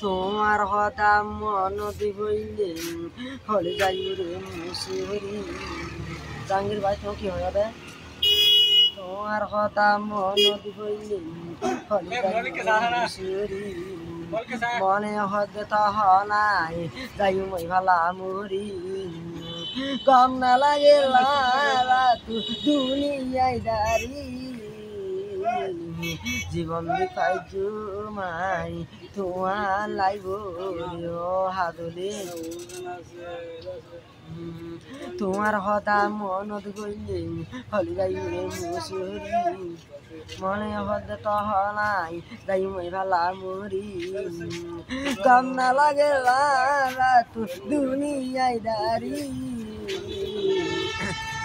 তোমার হতা মন দিবইলে হলে যাই রে মুসুরি জাহাঙ্গীর ভাই তোমার কি হয় হবে তোমার হতা মন দিবইলে হলে যাই মুসুরি মনে হতে তহ নাই যাই মই ভালা মুরি কম না লাগে তু দুনিয়ায় দাঁড়ি জীবন দিপাই জুমাই তোমার লাইব হাদলে তোমার হতা মনত গইলে হলি যাই রে মুসুরি মনে হতে তহ নাই যাই মই ভালা মরি কম না লাগে তু দুনিয়ায় দাঁড়ি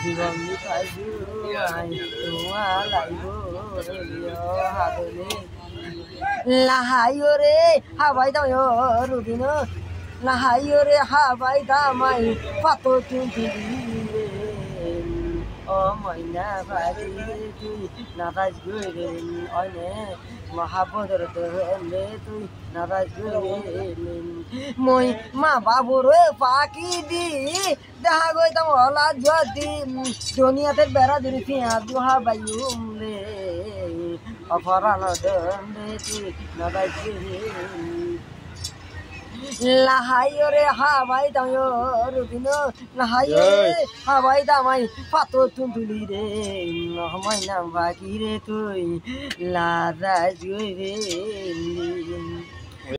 জীবন দিপাই জুমাই তোমার লাইব হাদলে লাহাইও রে হাবাই দাও রুদিন লাহাইও রে হাবাই দামাই পাতো তুই ও ময়না বাড়ি তুই নারাজ গরে অনে মহাবদর দে তুই নারাজ গরে মই মা বাবুর পাকি দি দেখা গই তাম হলা যদি দুনিয়াতে বেড়া দিরি ফিয়া দুহা বাইম রে অপরাণ দে তুই নারাজ গরে লাহাইও রে হাবাই দাও রুদিন লাহাইও রে হাবাই দামাই পাতো তুলি রে ময়না বাকি রে তুই লারাজ গরে